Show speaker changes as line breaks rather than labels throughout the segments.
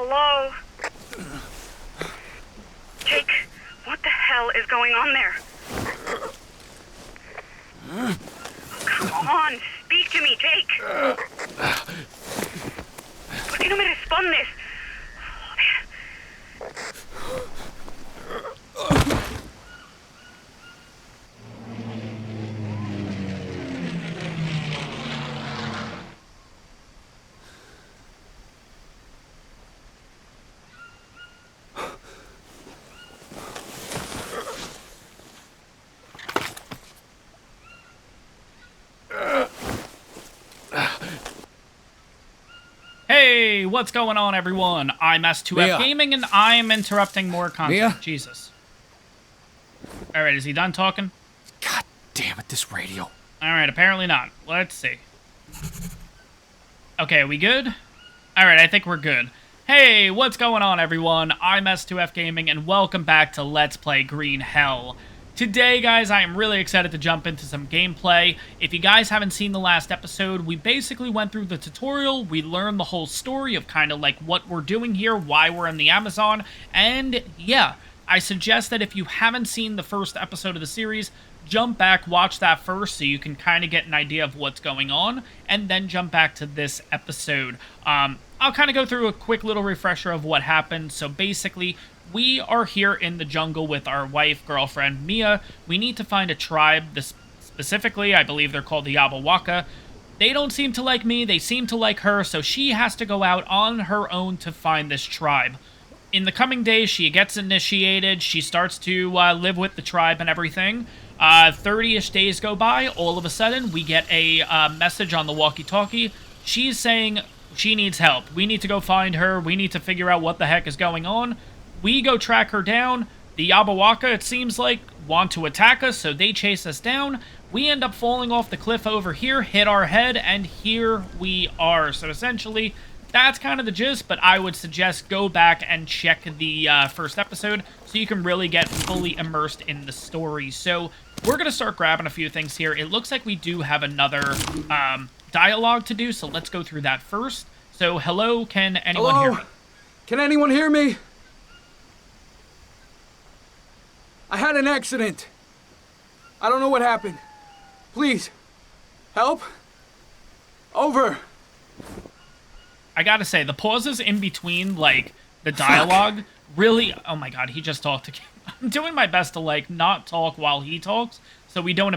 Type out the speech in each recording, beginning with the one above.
Hello? Jake, what the hell is going on there? Come on, speak to me, Jake. ¿Por qué no me respondes?
Hey, what's going on, everyone? I'm S2F
Mia.
Gaming, and I'm interrupting more content.
Mia?
Jesus. Alright, is he done talking?
God damn it, this radio.
Alright, apparently not. Let's see. Okay, we good? Alright, I think we're good. Hey, what's going on, everyone? I'm S2F Gaming, and welcome back to Let's Play Green Hell. Today, guys, I am really excited to jump into some gameplay. If you guys haven't seen the last episode, we basically went through the tutorial, we learned the whole story of kind of like what we're doing here, why we're in the Amazon, and yeah, I suggest that if you haven't seen the first episode of the series, jump back, watch that first so you can kind of get an idea of what's going on, and then jump back to this episode. I'll kind of go through a quick little refresher of what happened. So basically, we are here in the jungle with our wife, girlfriend, Mia. We need to find a tribe. Specifically, I believe they're called the Yabawaka. They don't seem to like me, they seem to like her, so she has to go out on her own to find this tribe. In the coming days, she gets initiated, she starts to live with the tribe and everything. 30-ish days go by, all of a sudden, we get a message on the walkie-talkie. She's saying she needs help. We need to go find her, we need to figure out what the heck is going on. We go track her down. The Yabawaka, it seems like, want to attack us, so they chase us down. We end up falling off the cliff over here, hit our head, and here we are. So essentially, that's kind of the gist, but I would suggest go back and check the first episode so you can really get fully immersed in the story. So we're going to start grabbing a few things here. It looks like we do have another dialogue to do, so let's go through that first. So, hello, can anyone hear me?
Can anyone hear me? I had an accident. I don't know what happened. Please, help. Over.
I gotta say, the pauses in between, like, the dialogue, really... Oh my god, he just talked again. I'm doing my best to, like, not talk while he talks, so we don't,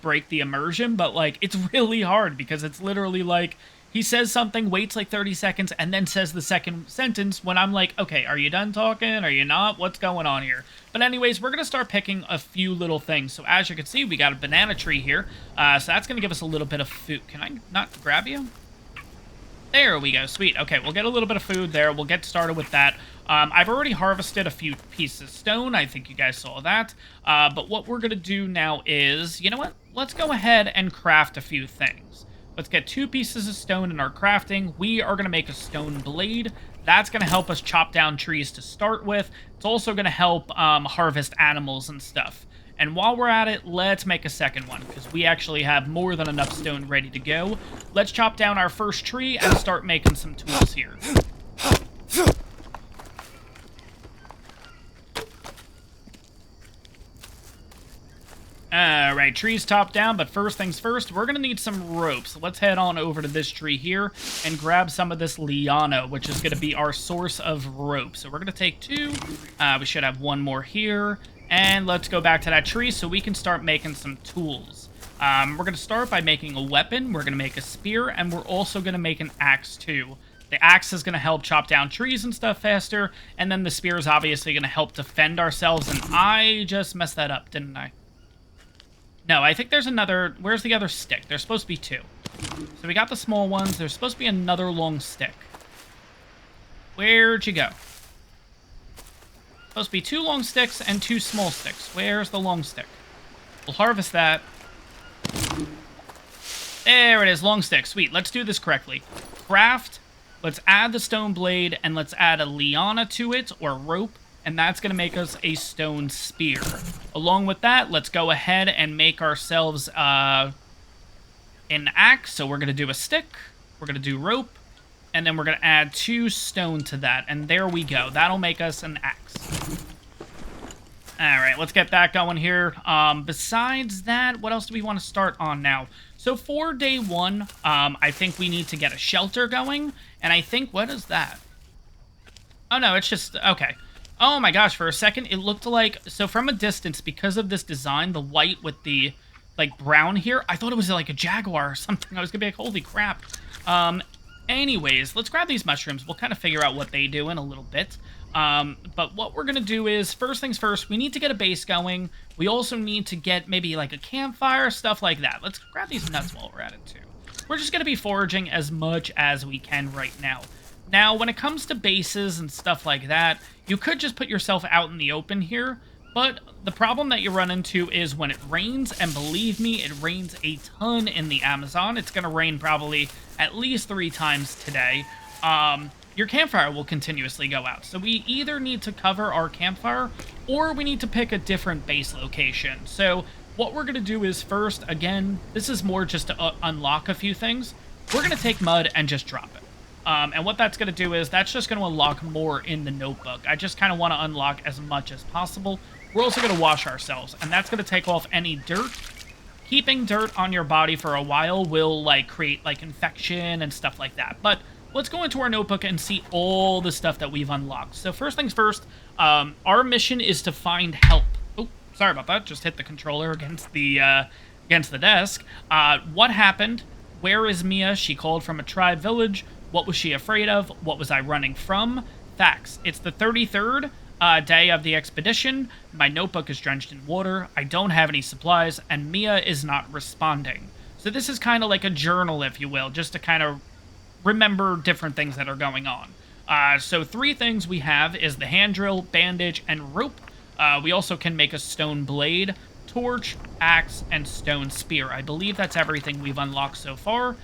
break the immersion, but, like, it's really hard, because it's literally, like, he says something, waits, like, 30 seconds, and then says the second sentence when I'm like, okay, are you done talking? Are you not? What's going on here? But anyways, we're gonna start picking a few little things. So as you can see, we got a banana tree here, so that's gonna give us a little bit of food. Can I not grab you? There we go, sweet. Okay, we'll get a little bit of food there. We'll get started with that. I've already harvested a few pieces of stone. I think you guys saw that. But what we're going to do now is, you know what? Let's go ahead and craft a few things. Let's get 2 pieces of stone in our crafting. We are going to make a stone blade. That's going to help us chop down trees to start with. It's also going to help harvest animals and stuff. And while we're at it, let's make a second one, because we actually have more than enough stone ready to go. Let's chop down our first tree and start making some tools here. Alright, trees chopped down, but first things first, we're going to need some ropes. Let's head on over to this tree here and grab some of this liana, which is going to be our source of rope. So we're going to take 2. We should have 1 more here. And let's go back to that tree so we can start making some tools. We're going to start by making a weapon. We're going to make a spear, and we're also going to make an axe too. The axe is going to help chop down trees and stuff faster, and then the spear is obviously going to help defend ourselves, and I just messed that up, didn't I? No, I think there's another... Where's the other stick? There's supposed to be 2. So we got the small ones. There's supposed to be another long stick. Where'd you go? Supposed to be 2 long sticks and 2 small sticks. Where's the long stick? We'll harvest that. There it is, long stick. Sweet, let's do this correctly. Craft, let's add the stone blade, and let's add a liana to it, or rope, and that's going to make us a stone spear. Along with that, let's go ahead and make ourselves an axe. So we're going to do a stick, we're going to do rope, And then we're going to add 2 stone to that. And there we go. That'll make us an axe. Alright, let's get that going here. Besides that, what else do we want to start on now? So for day 1, I think we need to get a shelter going. And I think, what is that? Oh no, it's just, okay. Oh my gosh, for a second, it looked like, so from a distance, because of this design, the white with the, like, brown here, I thought it was like a jaguar or something. I was gonna be like, holy crap. Anyways, let's grab these mushrooms. We'll kind of figure out what they do in a little bit. But what we're gonna do is, first things first, we need to get a base going. We also need to get maybe like a campfire, stuff like that. Let's grab these nuts while we're at it too. We're just gonna be foraging as much as we can right now. Now, when it comes to bases and stuff like that, you could just put yourself out in the open here, but the problem that you run into is when it rains, and believe me, it rains a ton in the Amazon. It's gonna rain probably at least 3 times today. Your campfire will continuously go out. So we either need to cover our campfire, or we need to pick a different base location. So what we're gonna do is first, again, this is more just to unlock a few things. We're gonna take mud and just drop it. And what that's going to do is that's just going to unlock more in the notebook. I just kind of want to unlock as much as possible. We're also going to wash ourselves, and that's going to take off any dirt. Keeping dirt on your body for a while will, like, create, like, infection and stuff like that. But let's go into our notebook and see all the stuff that we've unlocked. So first things first, our mission is to find help. Oh, sorry about that. Just hit the controller against the desk. What happened? Where is Mia? She called from a tribe village. What was she afraid of? What was I running from? Facts. It's the 33rd day of the expedition. My notebook is drenched in water. I don't have any supplies, and Mia is not responding. So this is kind of like a journal, if you will, just to kind of remember different things that are going on. So 3 things we have is the hand drill, bandage, and rope. We also can make a stone blade, torch, axe, and stone spear. I believe that's everything we've unlocked so far.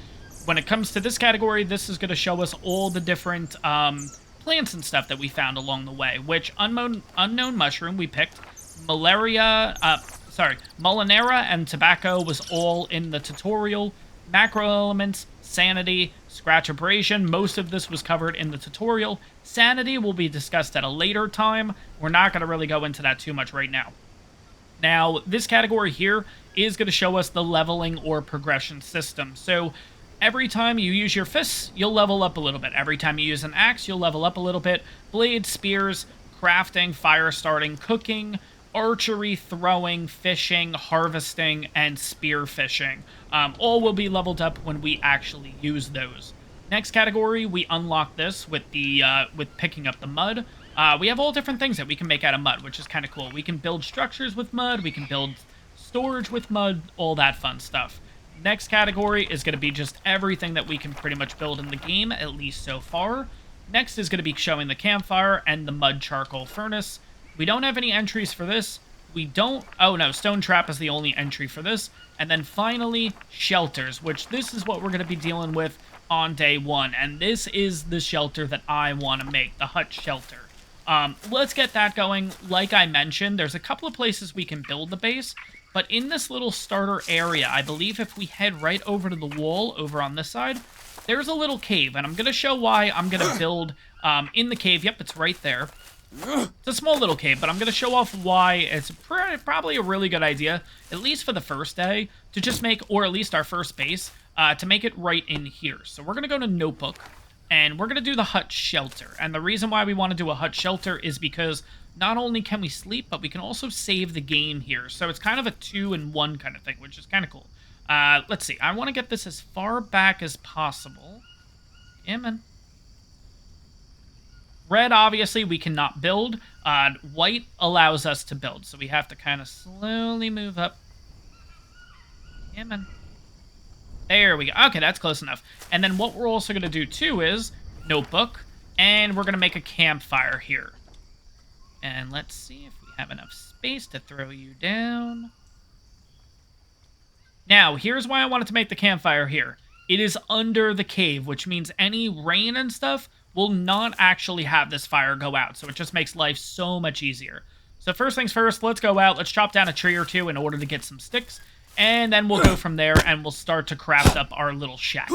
When it comes to this category, this is going to show us all the different plants and stuff that we found along the way, which unknown mushroom we picked. Molinera and tobacco was all in the tutorial. Macro elements, sanity, scratch abrasion, most of this was covered in the tutorial. Sanity will be discussed at a later time. We're not going to really go into that too much right now. Now, this category here is going to show us the leveling or progression system. So every time you use your fists, you'll level up a little bit. Every time you use an axe, you'll level up a little bit. Blades, spears, crafting, fire starting, cooking, archery, throwing, fishing, harvesting, and spear fishing. All will be leveled up when we actually use those. Next category, we unlock this with with picking up the mud. We have all different things that we can make out of mud, which is kind of cool. We can build structures with mud, we can build storage with mud, all that fun stuff. Next category is going to be just everything that we can pretty much build in the game, at least so far. Next is going to be showing the campfire and the mud charcoal furnace. We don't have any entries for this. Oh no, stone trap is the only entry for this. And then finally, shelters, which this is what we're going to be dealing with on day 1. And this is the shelter that I want to make, the hut shelter. Let's get that going. Like I mentioned, there's a couple of places we can build the base. But in this little starter area, I believe if we head right over to the wall over on this side, there's a little cave. And I'm going to show why I'm going to build in the cave. Yep, it's right there. It's a small little cave, but I'm going to show off why it's probably a really good idea, at least for the first day, to just make, or at least our first base, to make it right in here. So we're going to go to Notebook, and we're going to do the hut shelter. And the reason why we want to do a hut shelter is because not only can we sleep, but we can also save the game here. So it's kind of a 2-in-1 kind of thing, which is kind of cool. Let's see. I want to get this as far back as possible. Yeah, man. Red, obviously, we cannot build. White allows us to build, so we have to kind of slowly move up. Yeah, man. There we go. Okay, that's close enough. And then what we're also going to do, too, is Notebook, and we're going to make a campfire here. And let's see if we have enough space to throw you down. Now, here's why I wanted to make the campfire here. It is under the cave, which means any rain and stuff will not actually have this fire go out. So it just makes life so much easier. So first things first, let's go out. Let's chop down a tree or two in order to get some sticks. And then we'll go from there and we'll start to craft up our little shack.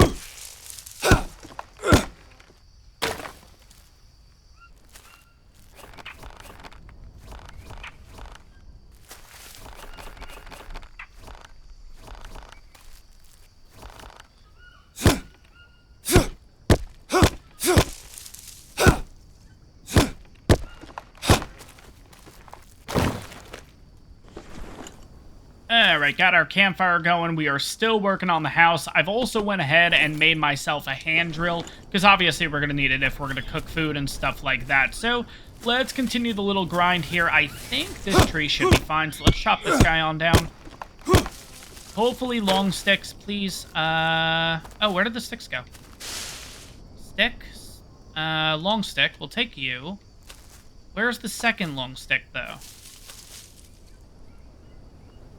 Alright, got our campfire going. We are still working on the house. I've also went ahead and made myself a hand drill, because obviously we're going to need it if we're going to cook food and stuff like that. So, let's continue the little grind here. I think this tree should be fine, so let's chop this guy on down. Hopefully long sticks, please. Oh, where did the sticks go? Sticks? Long stick. We'll take you. Where's the second long stick, though?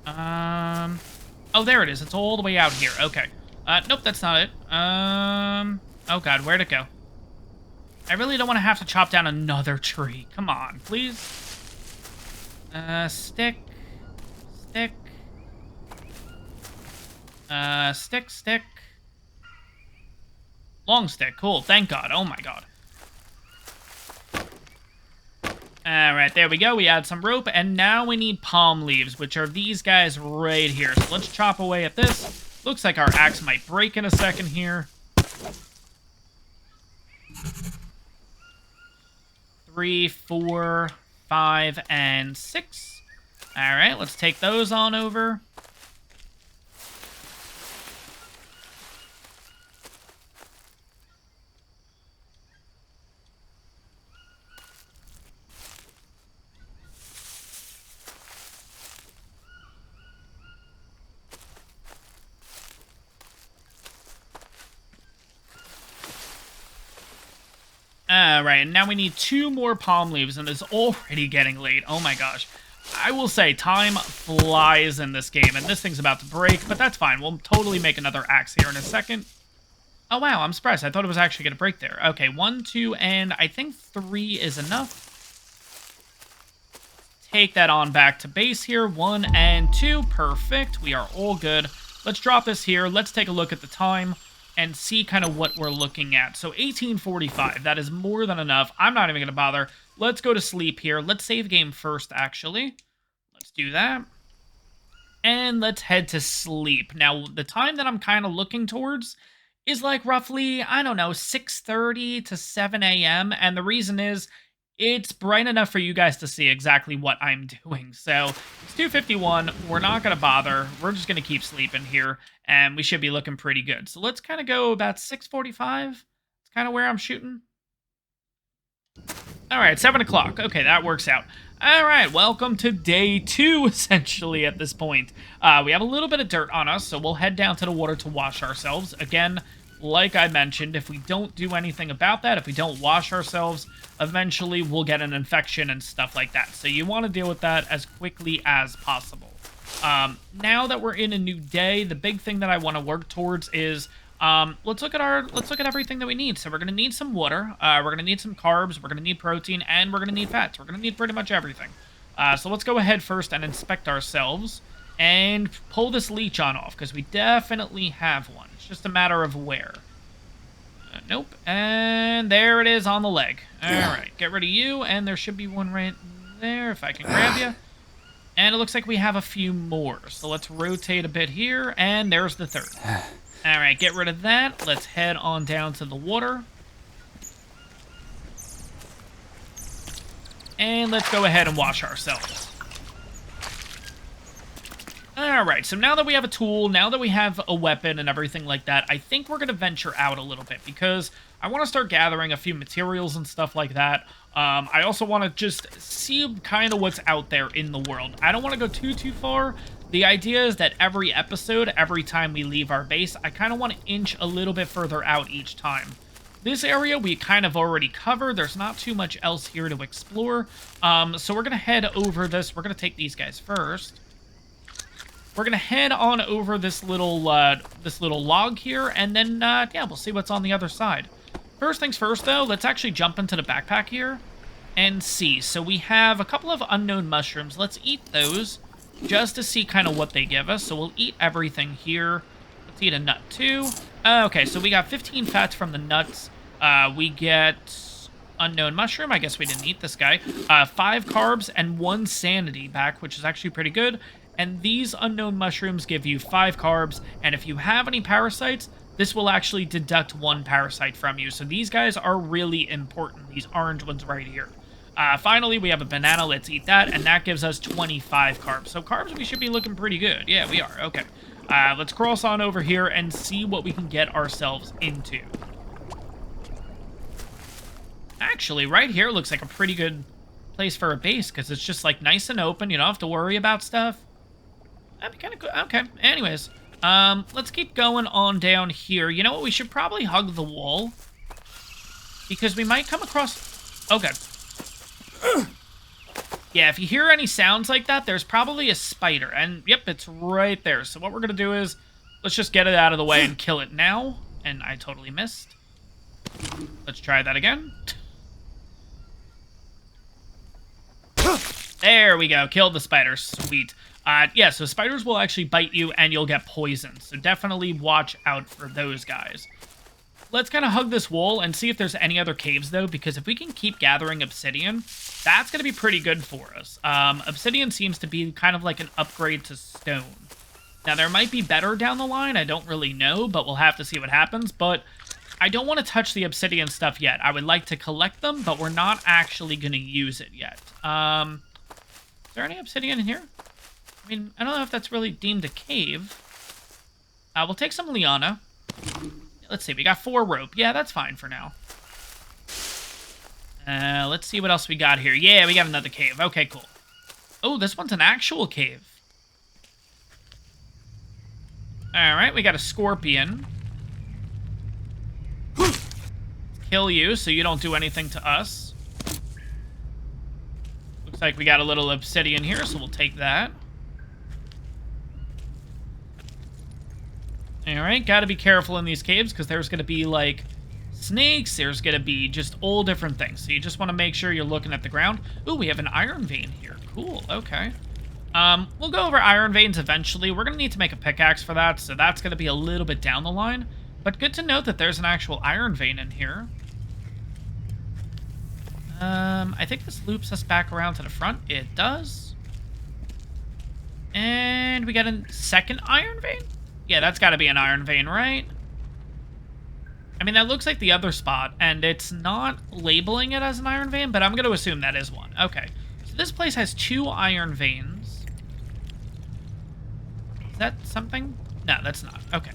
Oh, there it is. It's all the way out here. Okay. Nope, that's not it. Oh god, where'd it go? I really don't want to have to chop down another tree. Come on, please. Stick. Stick. Stick. Long stick. Cool. Thank God. Oh my god. Alright, there we go. We add some rope, and now we need palm leaves, which are these guys right here. So let's chop away at this. Looks like our axe might break in a second here. 3, 4, 5, and 6. Alright, let's take those on over. Alright, and now we need 2 more palm leaves, and it's already getting late. Oh my gosh. I will say, time flies in this game, and this thing's about to break, but that's fine. We'll totally make another axe here in a second. Oh wow, I'm surprised. I thought it was actually going to break there. Okay, 1, 2, and I think 3 is enough. Take that on back to base here. 1 and 2. Perfect. We are all good. Let's drop this here. Let's take a look at the time and see kind of what we're looking at. So 18:45, that is more than enough. I'm not even going to bother. Let's go to sleep here. Let's save game first, actually. Let's do that. And let's head to sleep. Now, the time that I'm kind of looking towards is like roughly, I don't know, 6:30 to 7 a.m. And the reason is, it's bright enough for you guys to see exactly what I'm doing. So, it's 2:51. We're not going to bother. We're just going to keep sleeping here, and we should be looking pretty good. So, let's kind of go about 6:45. It's kind of where I'm shooting. All right, 7 o'clock. Okay, that works out. All right, welcome to day 2, essentially, at this point. We have a little bit of dirt on us, so we'll head down to the water to wash ourselves. Again, like I mentioned, if we don't do anything about that, if we don't wash ourselves, eventually we'll get an infection and stuff like that. So you want to deal with that as quickly as possible. Now that we're in a new day, the big thing that I want to work towards is let's look at everything that we need. So we're going to need some water, we're going to need some carbs, we're going to need protein, and we're going to need fats. We're going to need pretty much everything. So let's go ahead first and inspect ourselves and pull this leech on off, because we definitely have one. It's just a matter of where. Nope. And there it is on the leg. Alright, get rid of you, and there should be one right there if I can grab you. And it looks like we have a few more. So let's rotate a bit here, and there's the third. Alright, get rid of that. Let's head on down to the water. And let's go ahead and wash ourselves. Alright, so now that we have a tool, now that we have a weapon and everything like that, I think we're going to venture out a little bit, because I want to start gathering a few materials and stuff like that. I also want to just see kind of what's out there in the world. I don't want to go too far. The idea is that every episode, every time we leave our base, I kind of want to inch a little bit further out each time. This area we kind of already covered. There's not too much else here to explore. So we're going to head over this. We're going to take these guys first. We're going to head on over this little log here, and then, yeah, we'll see what's on the other side. First things first, though, let's actually jump into the backpack here and see. So we have a couple of unknown mushrooms. Let's eat those just to see kind of what they give us. So we'll eat everything here. Let's eat a nut, too. Okay, so we got 15 fats from the nuts. We get unknown mushroom. I guess we didn't eat this guy. 5 carbs and 1 sanity back, which is actually pretty good. And these unknown mushrooms give you 5 carbs, and if you have any parasites, this will actually deduct 1 parasite from you. So these guys are really important, these orange ones right here. Finally, we have a banana. Let's eat that, and that gives us 25 carbs. So carbs, we should be looking pretty good. Yeah, we are. Okay. Let's cross on over here and see what we can get ourselves into. Actually, right here looks like a pretty good place for a base, because it's just, like, nice and open. You don't have to worry about stuff. That'd be kind of cool. Okay, anyways. Let's keep going on down here. You know what? We should probably hug the wall, because we might come across... Okay. Yeah, if you hear any sounds like that, there's probably a spider. And, yep, it's right there. So what we're going to do is, let's just get it out of the way and kill it now. And I totally missed. Let's try that again. There we go. Killed the spider. Sweet. Yeah, so spiders will actually bite you and you'll get poisoned. So definitely watch out for those guys. Let's kind of hug this wall and see if there's any other caves, though, because if we can keep gathering obsidian, that's going to be pretty good for us. Obsidian seems to be kind of like an upgrade to stone. Now, there might be better down the line. I don't really know, but we'll have to see what happens. But I don't want to touch the obsidian stuff yet. I would like to collect them, but we're not actually going to use it yet. Is there any obsidian in here? I mean, I don't know if that's really deemed a cave. We'll take some liana. Let's see, we got 4 rope. Yeah, that's fine for now. Let's see what else we got here. Yeah, we got another cave. Okay, cool. Oh, this one's an actual cave. Alright, we got a scorpion. Kill you so you don't do anything to us. Looks like we got a little obsidian here, so we'll take that. Alright, gotta be careful in these caves, because there's gonna be, like, snakes, there's gonna be just all different things. So you just want to make sure you're looking at the ground. Ooh, we have an iron vein here. Cool, okay. We'll go over iron veins eventually. We're gonna need to make a pickaxe for that, so that's gonna be a little bit down the line. But good to note that there's an actual iron vein in here. I think this loops us back around to the front. It does. And we got a second iron vein? Yeah, that's got to be an iron vein, right? I mean, that looks like the other spot, and it's not labeling it as an iron vein, but I'm going to assume that is one. Okay. So this place has 2 iron veins. Is that something? No, that's not. Okay.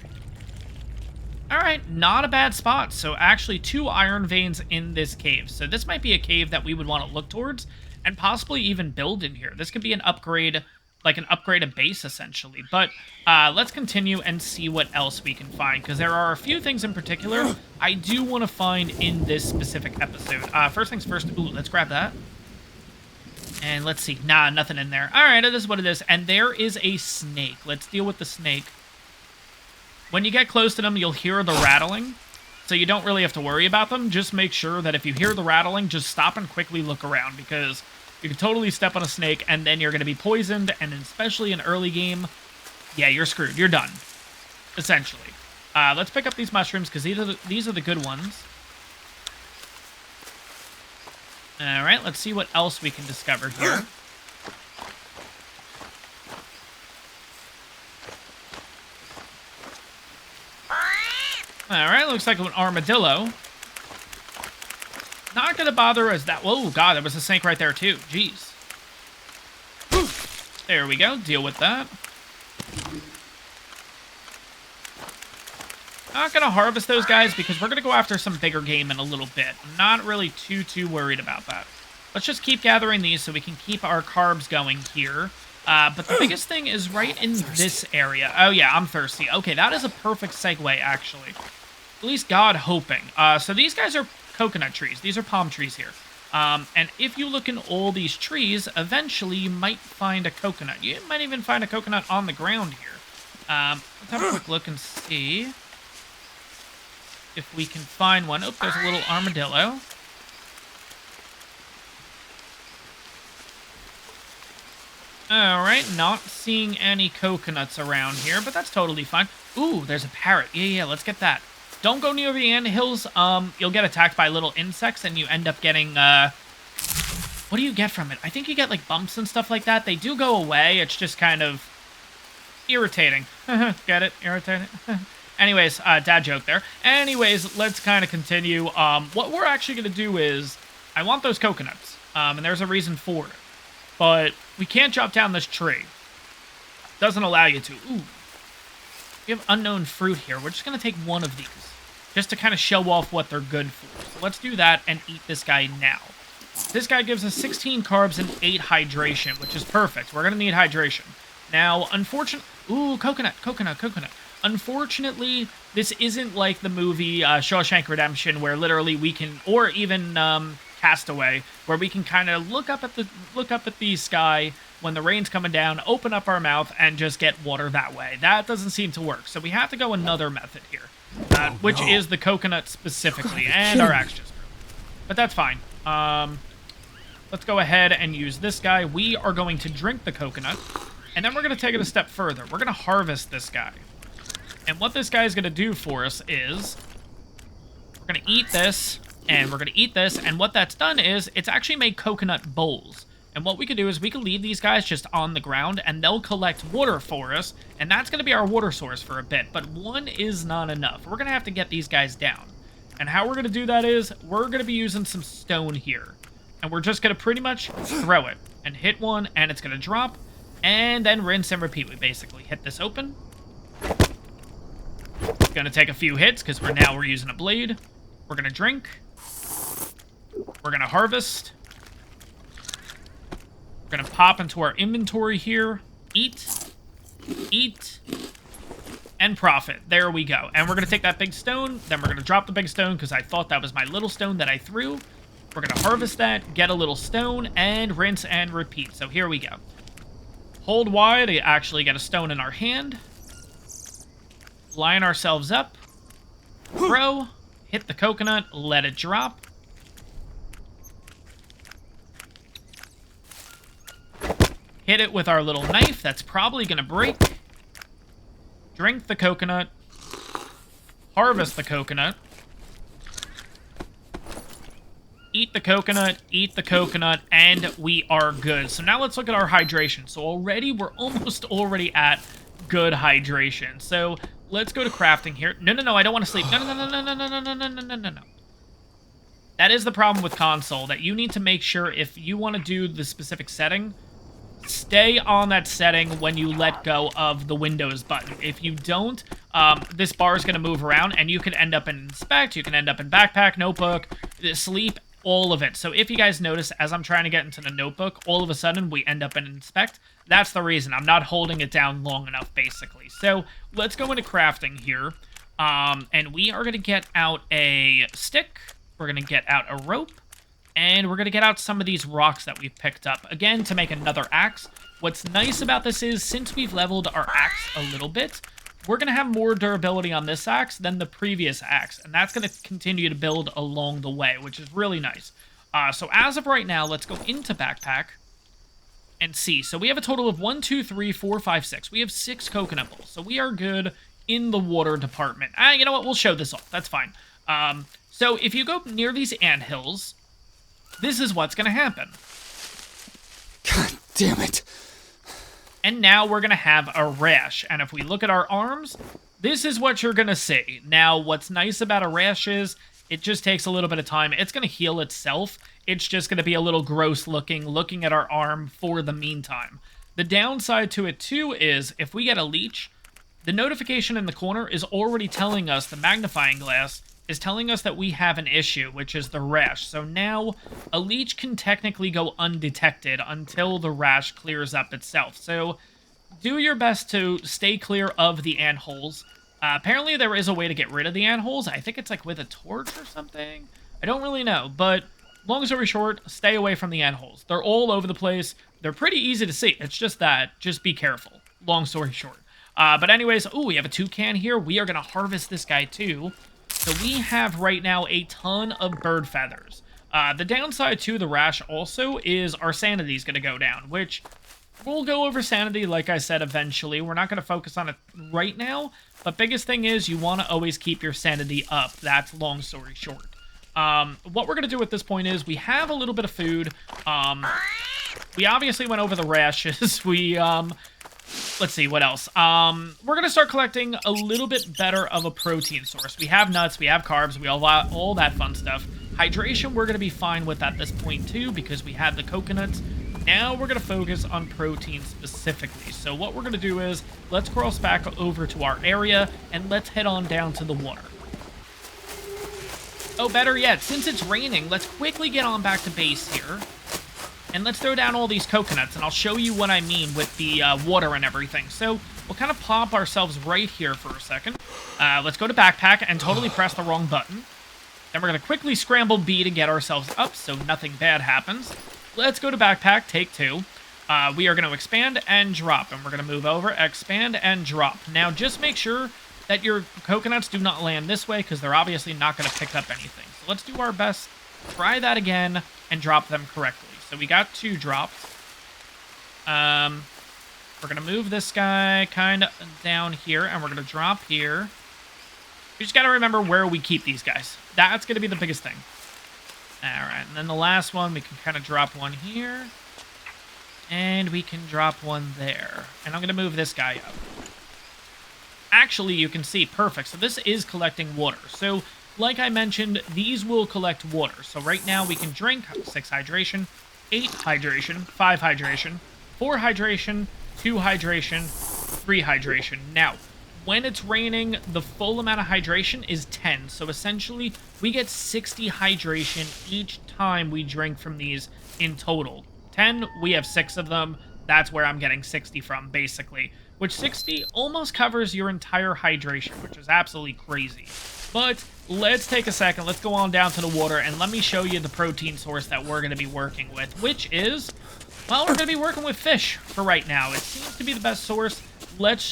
Alright, not a bad spot. So actually 2 iron veins in this cave. So this might be a cave that we would want to look towards and possibly even build in here. This could be an upgrade, like an upgraded base essentially. But let's continue and see what else we can find, because there are a few things in particular I do want to find in this specific episode. First things first. Ooh, let's grab that. And let's see. Nah, nothing in there. Alright, it is what it is. And there is a snake. Let's deal with the snake. When you get close to them, you'll hear the rattling, so you don't really have to worry about them. Just make sure that if you hear the rattling, just stop and quickly look around, because you can totally step on a snake, and then you're going to be poisoned, and especially in early game, yeah, you're screwed. You're done, essentially. Let's pick up these mushrooms, because these are the good ones. All right, let's see what else we can discover here. Alright, looks like an armadillo. Not gonna bother us that... Whoa, God, there was a snake right there, too. Jeez. There we go. Deal with that. Not gonna harvest those guys because we're gonna go after some bigger game in a little bit. I'm not really too worried about that. Let's just keep gathering these so we can keep our carbs going here. But the biggest thing is right in this area. Oh, yeah, I'm thirsty. Okay, that is a perfect segue, actually. At least God hoping. So these guys are coconut trees. These are palm trees here. And if you look in all these trees, eventually you might find a coconut. You might even find a coconut on the ground here. Let's have a quick look and see if we can find one. Oh, there's a little armadillo. Alright, not seeing any coconuts around here, but that's totally fine. Ooh, there's a parrot. Yeah, let's get that. Don't go near the anthills. You'll get attacked by little insects, and you end up getting, what do you get from it? I think you get, like, bumps and stuff like that. They do go away. It's just kind of irritating. Get it? Irritating? Anyways, dad joke there. Anyways, let's kind of continue. What we're actually going to do is, I want those coconuts. And there's a reason for it. But we can't chop down this tree. Doesn't allow you to. Ooh. We have unknown fruit here. We're just going to take one of these. Just to kind of show off what they're good for. So let's do that and eat this guy now. This guy gives us 16 carbs and 8 hydration, which is perfect. We're going to need hydration. Now, unfortunately... Ooh, coconut. Unfortunately, this isn't like the movie Shawshank Redemption, where literally we can... Or even Castaway, where we can kind of look up at the sky when the rain's coming down, open up our mouth, and just get water that way. That doesn't seem to work. So we have to go another method here, which is the coconut specifically, and our axe just grew. But that's fine. Let's go ahead and use this guy. We are going to drink the coconut, and then we're going to take it a step further. We're going to harvest this guy. And what this guy is going to do for us is we're going to eat this, and we're going to eat this, and what that's done is it's actually made coconut bowls. And what we could do is we could leave these guys just on the ground, and they'll collect water for us, and that's going to be our water source for a bit. But one is not enough. We're going to have to get these guys down. And how we're going to do that is we're going to be using some stone here. And we're just going to pretty much throw it and hit one, and it's going to drop, and then rinse and repeat. We basically hit this open. Going to take a few hits because we're using a blade. We're going to drink. We're going to harvest. We're going to pop into our inventory here. Eat. Eat. And profit. There we go. And we're going to take that big stone. Then we're going to drop the big stone because I thought that was my little stone that I threw. We're going to harvest that, get a little stone, and rinse and repeat. So here we go. Hold Y to actually get a stone in our hand. Line ourselves up. Throw. Hit the coconut. Let it drop. Hit it with our little knife. That's probably going to break. Drink the coconut. Harvest the coconut. Eat the coconut, and we are good. So now let's look at our hydration. So we're almost at good hydration. So let's go to crafting here. No, I don't want to sleep. No. That is the problem with console, that you need to make sure if you want to do the specific setting, stay on that setting when you let go of the Windows button. If you don't, this bar is going to move around, and you can end up in Inspect, you can end up in Backpack, Notebook, Sleep, all of it. So if you guys notice, as I'm trying to get into the Notebook, all of a sudden we end up in Inspect. That's the reason. I'm not holding it down long enough, basically. So let's go into crafting here. And we are going to get out a stick. We're going to get out a rope. And we're going to get out some of these rocks that we've picked up, again, to make another axe. What's nice about this is, since we've leveled our axe a little bit, we're going to have more durability on this axe than the previous axe, and that's going to continue to build along the way, which is really nice. So as of right now, let's go into Backpack and see. So we have a total of 1, 2, 3, 4, 5, 6. We have 6 coconut bowls, so we are good in the water department. You know what? We'll show this off. That's fine. So if you go near these anthills, this is what's going to happen.
God damn it.
And now we're going to have a rash. And if we look at our arms, this is what you're going to see. Now, what's nice about a rash is it just takes a little bit of time. It's going to heal itself. It's just going to be a little gross looking at our arm for the meantime. The downside to it, too, is if we get a leech, the notification in the corner is already telling us, the magnifying glass is telling us that we have an issue, which is the rash. So now a leech can technically go undetected until the rash clears up itself. So do your best to stay clear of the antholes. Apparently there is a way to get rid of the antholes. I think it's like with a torch or something. I don't really know, but long story short, stay away from the antholes. They're all over the place. They're pretty easy to see. It's just that. Just be careful. Long story short. But anyways, we have a toucan here. We are going to harvest this guy too. So we have right now a ton of bird feathers. The downside to the rash also is our sanity is going to go down, which we'll go over sanity, like I said, eventually. We're not going to focus on it right now, but biggest thing is you want to always keep your sanity up. That's long story short. What we're going to do at this point is we have a little bit of food. We obviously went over the rashes. Let's see, what else? We're going to start collecting a little bit better of a protein source. We have nuts, we have carbs, we have all that fun stuff. Hydration, we're going to be fine with at this point too, because we have the coconuts. Now we're going to focus on protein specifically. So what we're going to do is, let's cross back over to our area, and let's head on down to the water. Oh, better yet, since it's raining, let's quickly get on back to base here. And let's throw down all these coconuts, and I'll show you what I mean with the water and everything. So we'll kind of pop ourselves right here for a second. Let's go to backpack and totally press the wrong button. Then we're going to quickly scramble B to get ourselves up so nothing bad happens. Let's go to backpack, take 2. We are going to expand and drop, and we're going to move over, expand and drop. Now, just make sure that your coconuts do not land this way, because they're obviously not going to pick up anything. So let's do our best, try that again, and drop them correctly. So we got 2 dropped. We're going to move this guy kind of down here, and we're going to drop here. We just got to remember where we keep these guys. That's going to be the biggest thing. All right, and then the last one, we can kind of drop one here. And we can drop one there. And I'm going to move this guy up. Actually, you can see, perfect. So this is collecting water. So, like I mentioned, these will collect water. So right now, we can drink 6 hydration, 8 hydration, 5 hydration, 4 hydration, 2 hydration, 3 hydration. Now, when it's raining, the full amount of hydration is 10. So essentially, we get 60 hydration each time we drink from these in total. 10, we have 6 of them. That's where I'm getting 60 from, basically. Which 60 almost covers your entire hydration, which is absolutely crazy. But let's take a second. Let's go on down to the water, and let me show you the protein source that we're going to be working with, which is, well, we're going to be working with fish for right now. It seems to be the best source. Let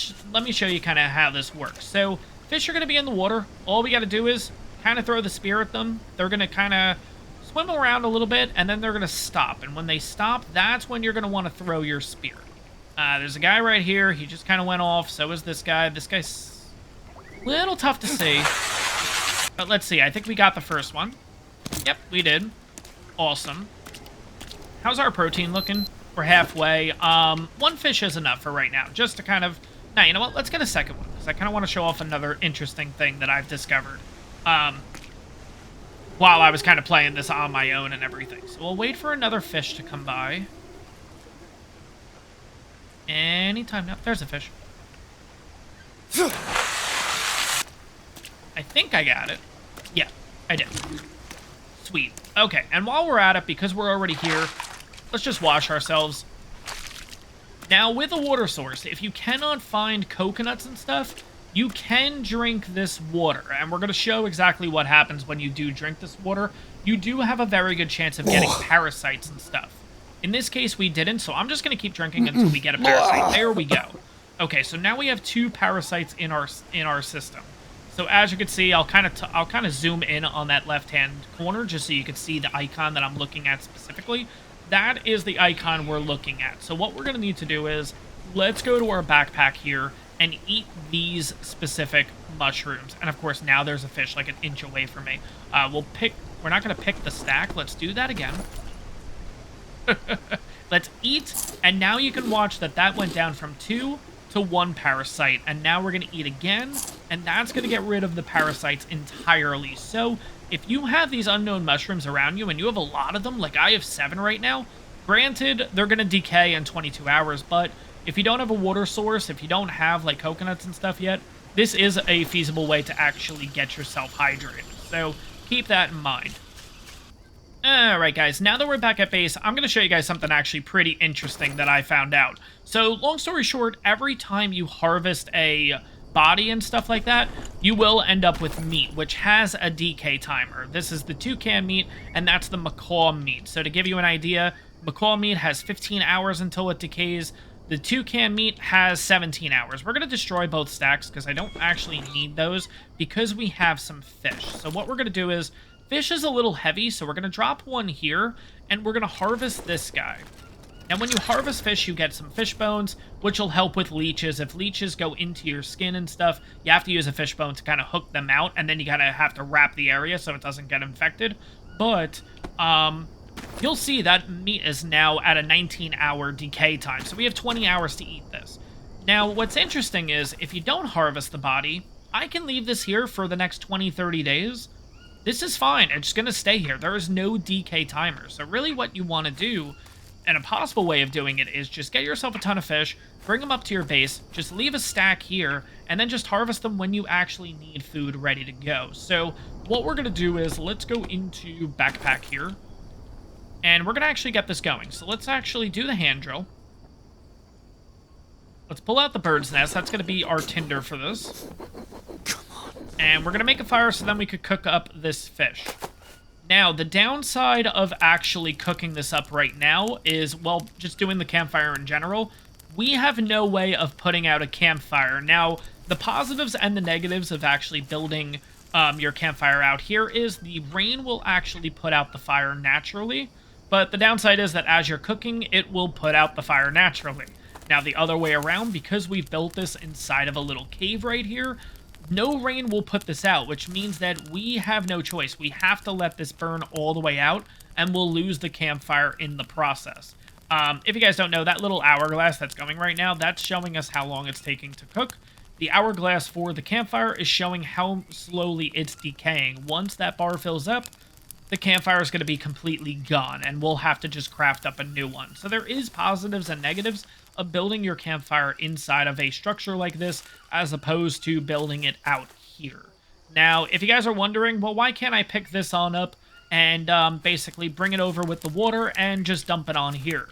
me show you kind of how this works. So fish are going to be in the water. All we got to do is kind of throw the spear at them. They're going to kind of swim around a little bit, and then they're going to stop. And when they stop, that's when you're going to want to throw your spear. There's a guy right here. He just kind of went off. So is this guy. This guy's a little tough to see. But let's see. I think we got the first one. Yep, we did. Awesome. How's our protein looking? We're halfway. 1 fish is enough for right now, just to kind of... Now, you know what? Let's get a second one, because I kind of want to show off another interesting thing that I've discovered while I was kind of playing this on my own and everything. So we'll wait for another fish to come by. Anytime now. There's a fish. I think I got it. Yeah, I did. Sweet. Okay, and while we're at it, because we're already here, let's just wash ourselves. Now, with a water source, if you cannot find coconuts and stuff, you can drink this water. And we're going to show exactly what happens when you do drink this water. You do have a very good chance of getting parasites and stuff. In this case, we didn't, so I'm just going to keep drinking until we get a parasite. There we go. Okay, so now we have 2 parasites in our system. So as you can see, I'll kind of zoom in on that left-hand corner just so you can see the icon that I'm looking at specifically. That is the icon we're looking at. So what we're going to need to do is, let's go to our backpack here and eat these specific mushrooms. And of course, now there's a fish like an inch away from me. We're not going to pick the stack. Let's do that again. Let's eat. And now you can watch that went down from 2 to 1 parasite. And now we're going to eat again. And that's going to get rid of the parasites entirely. So if you have these unknown mushrooms around you and you have a lot of them, like I have 7 right now, granted, they're going to decay in 22 hours, but if you don't have a water source, if you don't have like coconuts and stuff yet, this is a feasible way to actually get yourself hydrated. So keep that in mind. Alright guys, now that we're back at base, I'm going to show you guys something actually pretty interesting that I found out. So long story short, every time you harvest a body and stuff like that, you will end up with meat, which has a decay timer. This is the toucan meat, and that's the macaw meat. So to give you an idea, macaw meat has 15 hours until it decays. The toucan meat has 17 hours. We're going to destroy both stacks because I don't actually need those because we have some fish. So what we're going to do is, fish is a little heavy, so we're going to drop one here, and we're going to harvest this guy. Now, when you harvest fish, you get some fish bones, which will help with leeches. If leeches go into your skin and stuff, you have to use a fish bone to kind of hook them out, and then you kind of have to wrap the area so it doesn't get infected. But, you'll see that meat is now at a 19-hour decay time, so we have 20 hours to eat this. Now, what's interesting is, if you don't harvest the body, I can leave this here for the next 20-30 days, this is fine. It's going to stay here. There is no DK timer. So really what you want to do, and a possible way of doing it, is just get yourself a ton of fish, bring them up to your base, just leave a stack here, and then just harvest them when you actually need food ready to go. So what we're going to do is, let's go into backpack here, and we're going to actually get this going. So let's actually do the hand drill. Let's pull out the bird's nest. That's going to be our tinder for this. And we're going to make a fire so then we could cook up this fish. Now, the downside of actually cooking this up right now is, well, just doing the campfire in general. We have no way of putting out a campfire. Now, the positives and the negatives of actually building your campfire out here is the rain will actually put out the fire naturally. But the downside is that as you're cooking, it will put out the fire naturally. Now, the other way around, because we've built this inside of a little cave right here, no rain will put this out, which means that we have no choice. We have to let this burn all the way out, and we'll lose the campfire in the process. If you guys don't know, that little hourglass that's going right now, that's showing us how long it's taking to cook. The hourglass for the campfire is showing how slowly it's decaying. Once that bar fills up, the campfire is going to be completely gone, and we'll have to just craft up a new one. So there is positives and negatives of building your campfire inside of a structure like this, as opposed to building it out here. Now, if you guys are wondering, well, why can't I pick this on up and basically bring it over with the water and just dump it on here?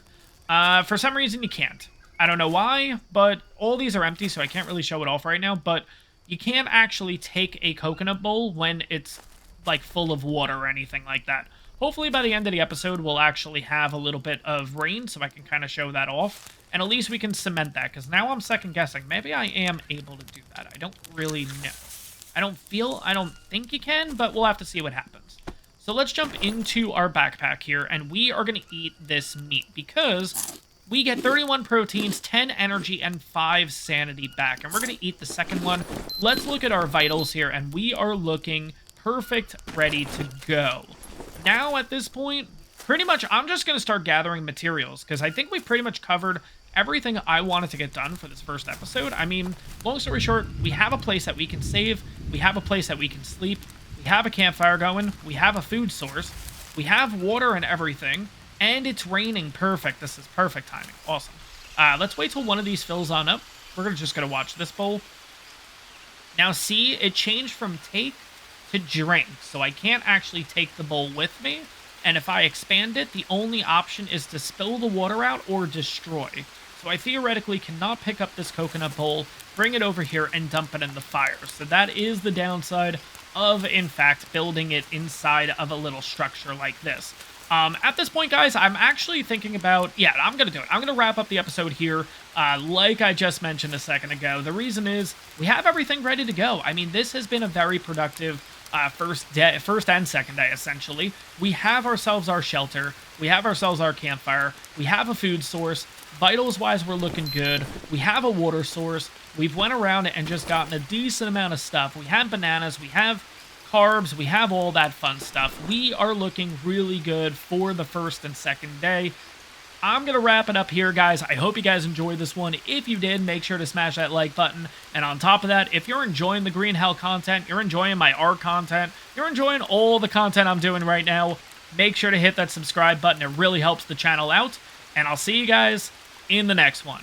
For some reason, you can't. I don't know why, but all these are empty, so I can't really show it off right now, but you can't actually take a coconut bowl when it's like full of water or anything like that. Hopefully by the end of the episode, we'll actually have a little bit of rain so I can kind of show that off. And at least we can cement that, because now I'm second guessing. Maybe I am able to do that. I don't really know. I don't think you can, but we'll have to see what happens. So let's jump into our backpack here, and we are going to eat this meat, because we get 31 proteins, 10 energy, and 5 sanity back. And we're going to eat the second one. Let's look at our vitals here, and we are looking perfect, ready to go. Now, at this point, pretty much I'm just going to start gathering materials, because I think we've pretty much covered everything I wanted to get done for this first episode. I mean, long story short, we have a place that we can save, we have a place that we can sleep, we have a campfire going, we have a food source, we have water and everything, and it's raining. Perfect. This is perfect timing. Awesome. Let's wait till one of these fills on up. We're just going to watch this bowl. Now, see, it changed from take to drink, so I can't actually take the bowl with me. And if I expand it, the only option is to spill the water out or destroy. So I theoretically cannot pick up this coconut bowl, bring it over here, and dump it in the fire. So that is the downside of, in fact, building it inside of a little structure like this. At this point, guys, I'm actually thinking about, I'm going to do it. I'm going to wrap up the episode here, like I just mentioned a second ago. The reason is we have everything ready to go. I mean, this has been a very productive first and second day, essentially. We have ourselves our shelter. We have ourselves our campfire. We have a food source. Vitals-wise, we're looking good. We have a water source. We've went around and just gotten a decent amount of stuff. We have bananas. We have carbs. We have all that fun stuff. We are looking really good for the first and second day. I'm going to wrap it up here, guys. I hope you guys enjoyed this one. If you did, make sure to smash that like button. And on top of that, if you're enjoying the Green Hell content, you're enjoying my art content, you're enjoying all the content I'm doing right now, make sure to hit that subscribe button. It really helps the channel out. And I'll see you guys in the next one.